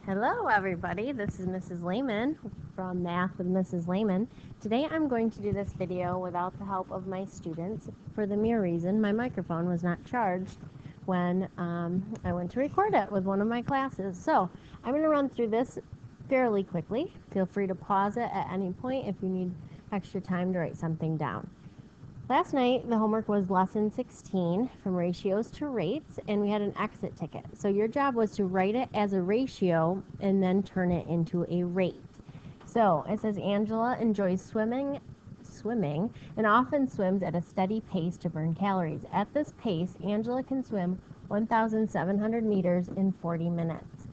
Hello everybody, this is Mrs. Lehman from Math with Mrs. Lehman. Today I'm going to do this video without the help of my students for the mere reason my microphone was not charged when I went to record it with one of my classes. So I'm going to run through this fairly quickly. Feel free to pause it at any point if you need extra time to write something down. Last night, the homework was lesson 16, from ratios to rates, and we had an exit ticket. So your job was to write it as a ratio and then turn it into a rate. So it says Angela enjoys swimming, and often swims at a steady pace to burn calories. At this pace, Angela can swim 1,700 meters in 40 minutes.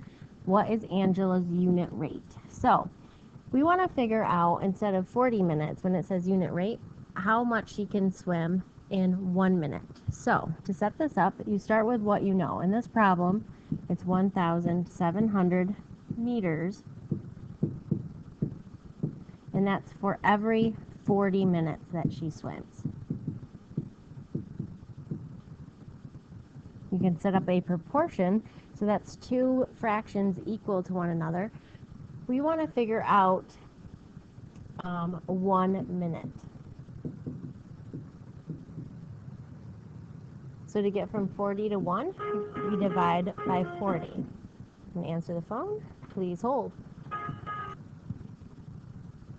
What is Angela's unit rate? So we want to figure out, instead of 40 minutes, when it says unit rate, how much she can swim in 1 minute. So to set this up, you start with what you know. In this problem, it's 1,700 meters, and that's for every 40 minutes that she swims. You can set up a proportion, so that's two fractions equal to one another. We want to figure out 1 minute. So to get from 40 to 1, we divide by 40. And answer the phone, please hold.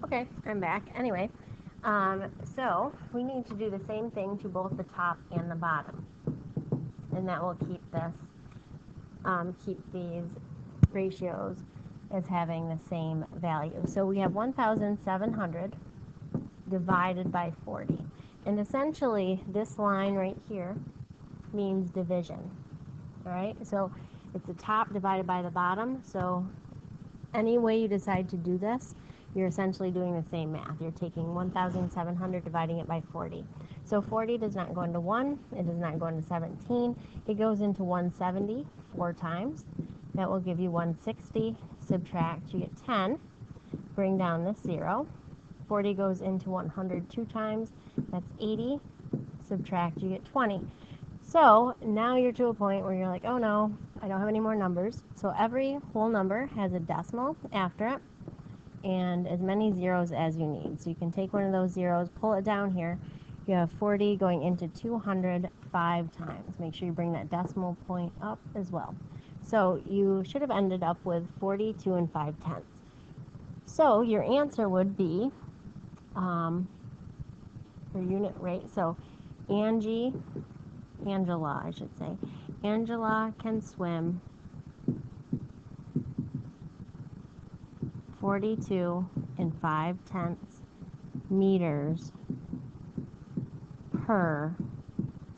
Okay, I'm back. Anyway, so we need to do the same thing to both the top and the bottom. And that will keep this, keep these ratios as having the same value. So we have 1,700 divided by 40. And essentially, this line right here means division. All right, so it's the top divided by the bottom. So any way you decide to do this, you're essentially doing the same math. You're taking 1,700, dividing it by 40. So 40 does not go into 1, it does not go into 17, it goes into 170 4 times. That will give you 160, subtract, you get 10, bring down this 0. 40 goes into 100 2 times, that's 80, subtract, you get 20. So now you're to a point where you're like, oh no, I don't have any more numbers. So every whole number has a decimal after it and as many zeros as you need. So you can take one of those zeros, pull it down here. You have 40 going into 205 times. Make sure you bring that decimal point up as well. So you should have ended up with 42 and 5/10. So your answer would be your unit rate. So Angela, I should say. Angela can swim 42 and 5/10 meters per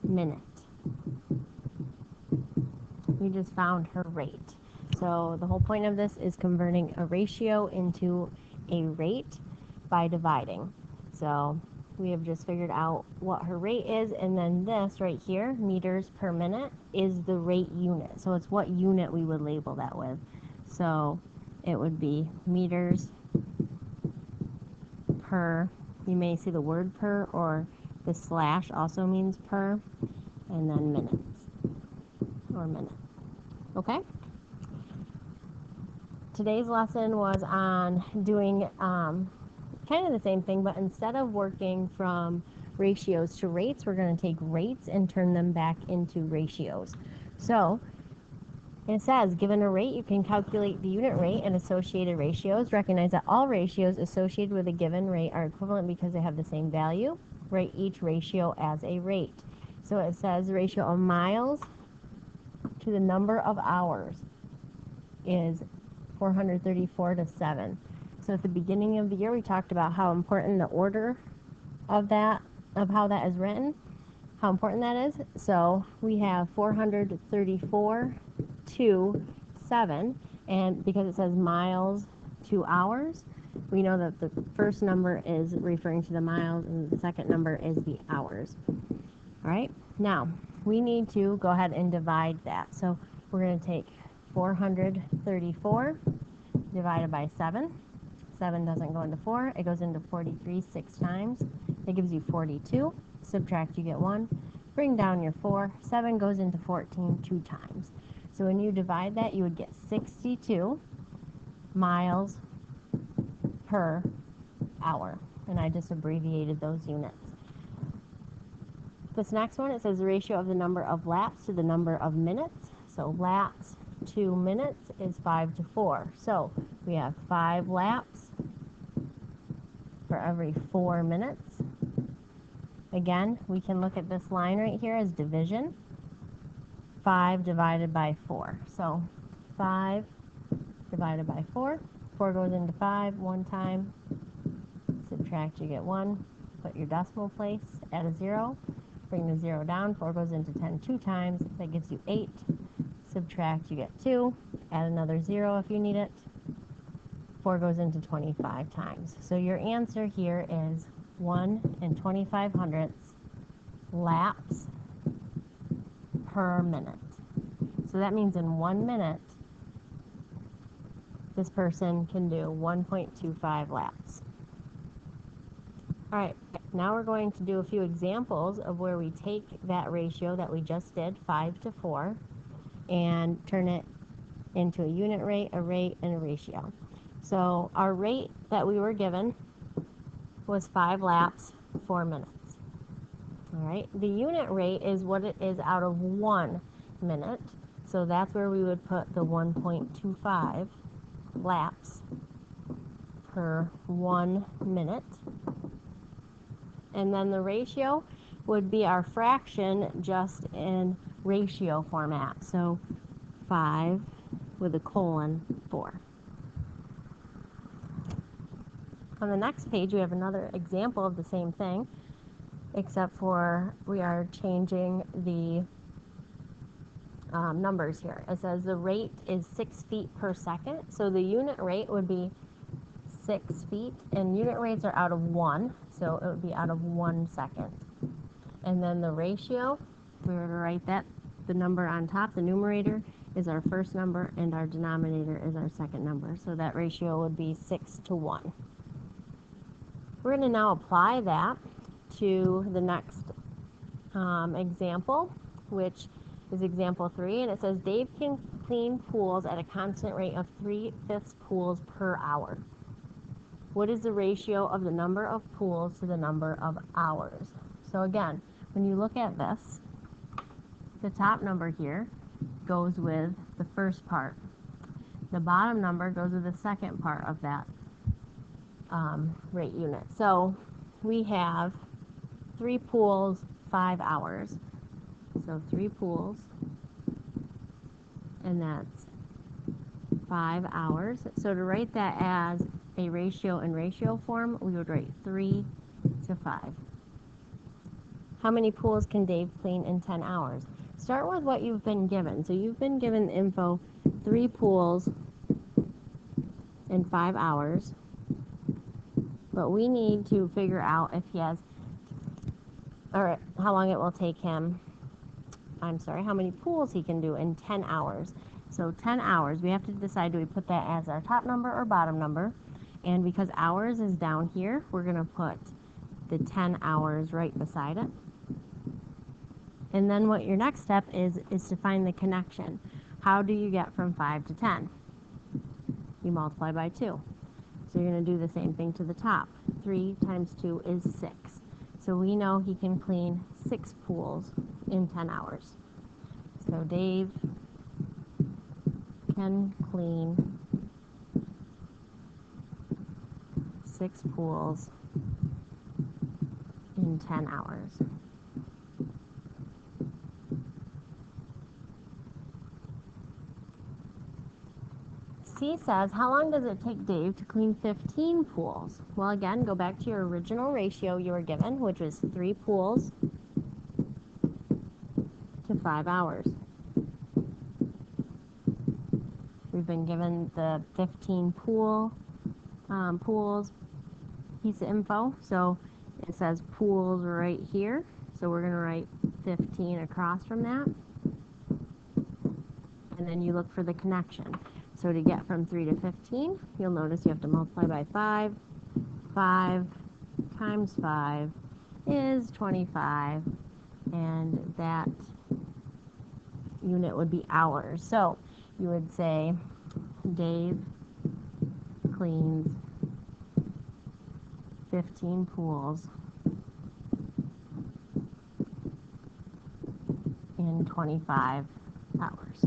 minute. We just found her rate. So the whole point of this is converting a ratio into a rate by dividing. So we have just figured out what her rate is, and then this right here, meters per minute, is the rate unit. So it's what unit we would label that with. So it would be meters per, you may see the word per, or the slash also means per, and then minutes, or minute. Okay? Today's lesson was on doing kind of the same thing, but instead of working from ratios to rates, we're going to take rates and turn them back into ratios. So it says, given a rate, you can calculate the unit rate and associated ratios. Recognize that all ratios associated with a given rate are equivalent because they have the same value. Write each ratio as a rate. So it says the ratio of miles to the number of hours is 434 to 7. So at the beginning of the year, we talked about how important the order of that, of how that is written, how important that is. So we have 434 to 7, and because it says miles to hours, we know that the first number is referring to the miles and the second number is the hours. All right, now we need to go ahead and divide that. So we're going to take 434 divided by 7. 7 doesn't go into 4, it goes into 43 6 times. That gives you 42. Subtract, you get 1. Bring down your 4. 7 goes into 14 2 times. So when you divide that, you would get 62. miles per hour. And I just abbreviated those units. This next one, it says the ratio of the number of laps to the number of minutes. So laps to minutes is 5 to 4. So we have 5 laps for every 4 minutes. Again, we can look at this line right here as division. 5 divided by 4. So 5 divided by 4. 4 goes into 5 one time. Subtract, you get 1. Put your decimal place, add a 0. Bring the 0 down. 4 goes into 10 2 times. That gives you 8. Subtract, you get 2. Add another 0 if you need it. 4 goes into 25 times. So your answer here is 1 2500 laps per minute. So that means in 1 minute, this person can do 1.25 laps. All right, now we're going to do a few examples of where we take that ratio that we just did, 5 to 4, and turn it into a unit rate, and a ratio. So our rate that we were given was 5 laps, 4 minutes. All right, the unit rate is what it is out of 1 minute. So that's where we would put the 1.25 laps per 1 minute. And then the ratio would be our fraction just in ratio format. So 5 with a colon 4. On the next page, we have another example of the same thing, except for we are changing the numbers here. It says the rate is 6 feet per second. So the unit rate would be 6 feet, and unit rates are out of 1, so it would be out of 1 second. And then the ratio, if we were to write that, the number on top, the numerator, is our first number, and our denominator is our second number. So that ratio would be 6 to 1. We're going to now apply that to the next example, which is example 3, and it says Dave can clean pools at a constant rate of 3/5 pools per hour. What is the ratio of the number of pools to the number of hours? So again, when you look at this, the top number here goes with the first part. The bottom number goes with the second part of that rate unit. So we have 3 pools, 5 hours. So 3 pools, and that's 5 hours. So to write that as a ratio in ratio form, we would write 3 to 5. How many pools can Dave clean in 10 hours? Start with what you've been given. So you've been given the info, 3 pools in 5 hours. But we need to figure out if he has, or how long it will take him, how many pools he can do in 10 hours. So 10 hours, we have to decide, do we put that as our top number or bottom number? And because hours is down here, we're going to put the 10 hours right beside it. And then what your next step is to find the connection. How do you get from 5 to 10? You multiply by 2. So you're going to do the same thing to the top. 3 times 2 is 6. So we know he can clean 6 pools in 10 hours. So Dave can clean 6 pools in 10 hours. C says, how long does it take Dave to clean 15 pools? Well, again, go back to your original ratio you were given, which was 3 pools to 5 hours. We've been given the 15 pools piece of info. So it says pools right here. So we're going to write 15 across from that. And then you look for the connection. So to get from 3 to 15, you'll notice you have to multiply by 5. 5 times 5 is 25. And that unit would be hours. So you would say Dave cleans 15 pools in 25 hours.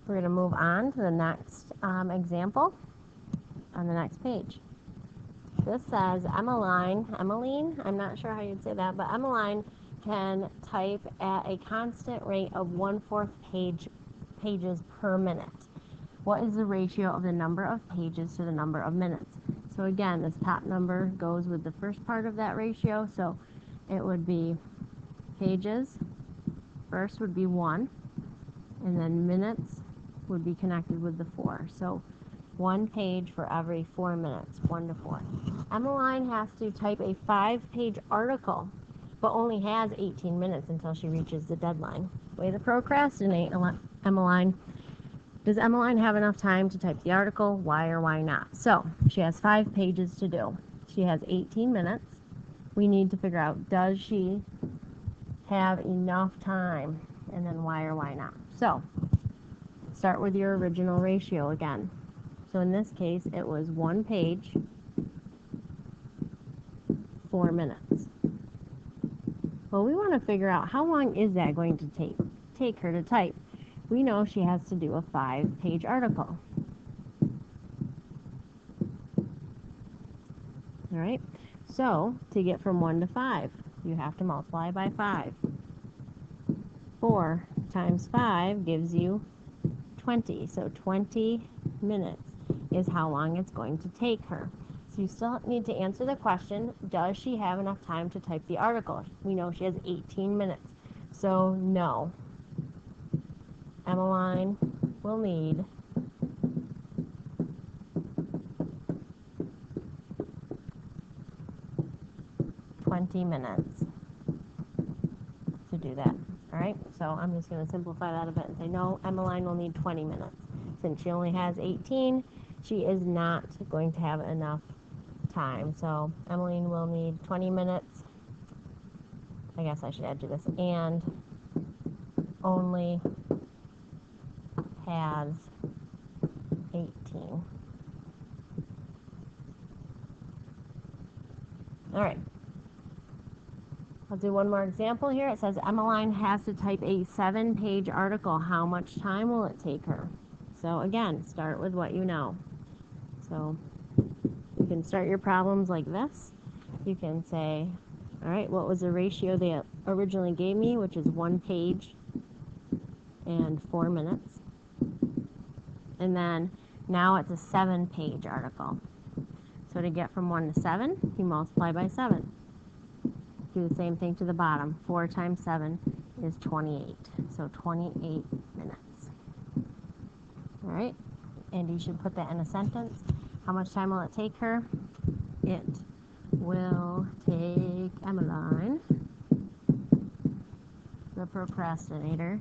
We're going to move on to the next example on the next page. This says Emmeline, I'm not sure how you'd say that, but Emmeline can type at a constant rate of 1/4 pages per minute. What is the ratio of the number of pages to the number of minutes? So again, this top number goes with the first part of that ratio, so it would be pages, first would be 1, and then minutes would be connected with the 4. So 1 page for every 4 minutes, 1 to 4. Emmeline has to type a 5-page article, but only has 18 minutes until she reaches the deadline. Way to procrastinate, Emmeline. Does Emmeline have enough time to type the article? Why or why not? So she has 5 pages to do. She has 18 minutes. We need to figure out, does she have enough time? And then why or why not? So start with your original ratio again. So in this case, it was 1 page, 4 minutes. Well, we want to figure out how long is that going to take her to type. We know she has to do a 5-page article. All right, so to get from 1 to 5, you have to multiply by 5. 4 times 5 gives you 20, so 20 minutes is how long it's going to take her. So you still need to answer the question, does she have enough time to type the article? We know she has 18 minutes, so no. Emmeline will need 20 minutes to do that. All right, so I'm just going to simplify that a bit and say, no, Emmeline will need 20 minutes. Since she only has 18, she is not going to have enough time. So Emmeline will need 20 minutes. I guess I should add to this, and only has 18. All right. I'll do one more example here. It says Emmeline has to type a 7-page article. How much time will it take her? So again, start with what you know. So you can start your problems like this. You can say, all right, what was the ratio they originally gave me, which is 1 page and 4 minutes. And then now it's a 7-page article. So to get from 1 to 7, you multiply by 7. Do the same thing to the bottom. 4 times 7 is 28. So 28 minutes. All right, and you should put that in a sentence. How much time will it take her? It will take Emmeline, the procrastinator,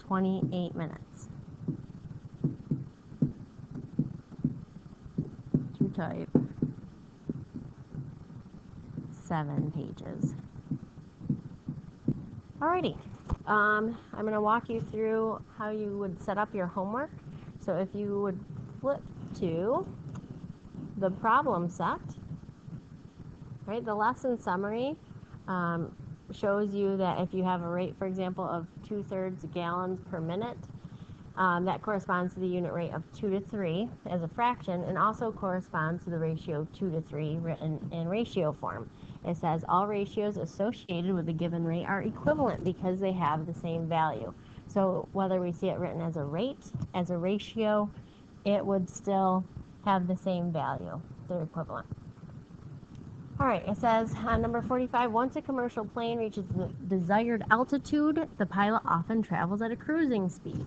28 minutes to type 7 pages. Alrighty, I'm going to walk you through how you would set up your homework. So if you would flip to the problem set, right, the lesson summary shows you that if you have a rate, for example, of 2/3 gallons per minute, that corresponds to the unit rate of 2 to 3 as a fraction, and also corresponds to the ratio 2 to 3 written in ratio form. It says all ratios associated with a given rate are equivalent because they have the same value. So whether we see it written as a rate, as a ratio, it would still have the same value. They're equivalent. All right, it says on number 45, once a commercial plane reaches the desired altitude, the pilot often travels at a cruising speed.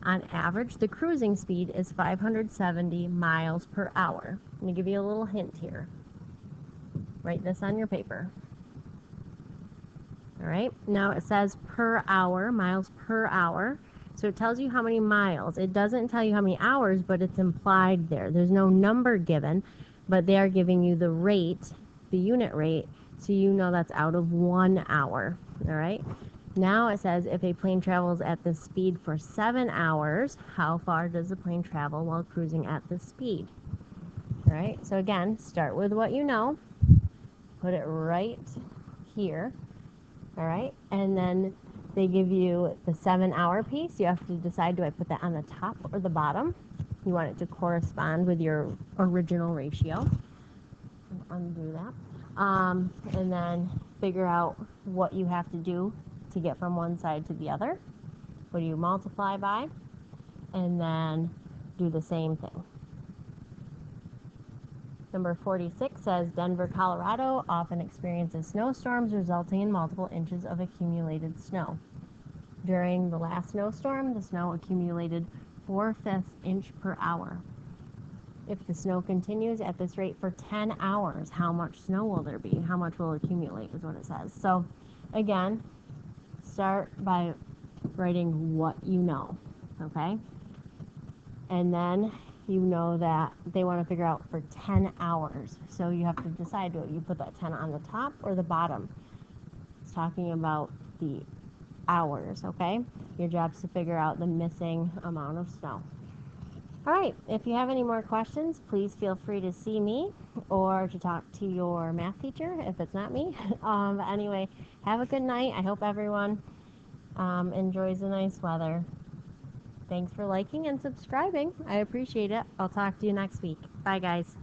On average, the cruising speed is 570 miles per hour. Let me give you a little hint here. Write this on your paper. All right, now it says per hour, miles per hour. So it tells you how many miles. It doesn't tell you how many hours, but it's implied there. There's no number given, but they are giving you the rate, the unit rate, so you know that's out of 1 hour. All right, Now it says if a plane travels at this speed for 7 hours, how far does the plane travel while cruising at this speed? All right, so again, start with what you know, put it right here, all right, and then they give you the 7-hour piece. You have to decide, do I put that on the top or the bottom? You want it to correspond with your original ratio. Undo that. And then figure out what you have to do to get from one side to the other. What do you multiply by? And then do the same thing. Number 46 says Denver, Colorado often experiences snowstorms resulting in multiple inches of accumulated snow. During the last snowstorm, the snow accumulated 4/5 inch per hour. If the snow continues at this rate for 10 hours, how much snow will there be? How much will accumulate is what it says. So again, start by writing what you know, okay? And then you know that they want to figure out for 10 hours. So you have to decide, do you put that 10 on the top or the bottom? It's talking about the hours, okay? Your job is to figure out the missing amount of snow. All right, if you have any more questions, please feel free to see me or to talk to your math teacher if it's not me. But anyway, have a good night. I hope everyone enjoys the nice weather. Thanks for liking and subscribing. I appreciate it. I'll talk to you next week. Bye, guys.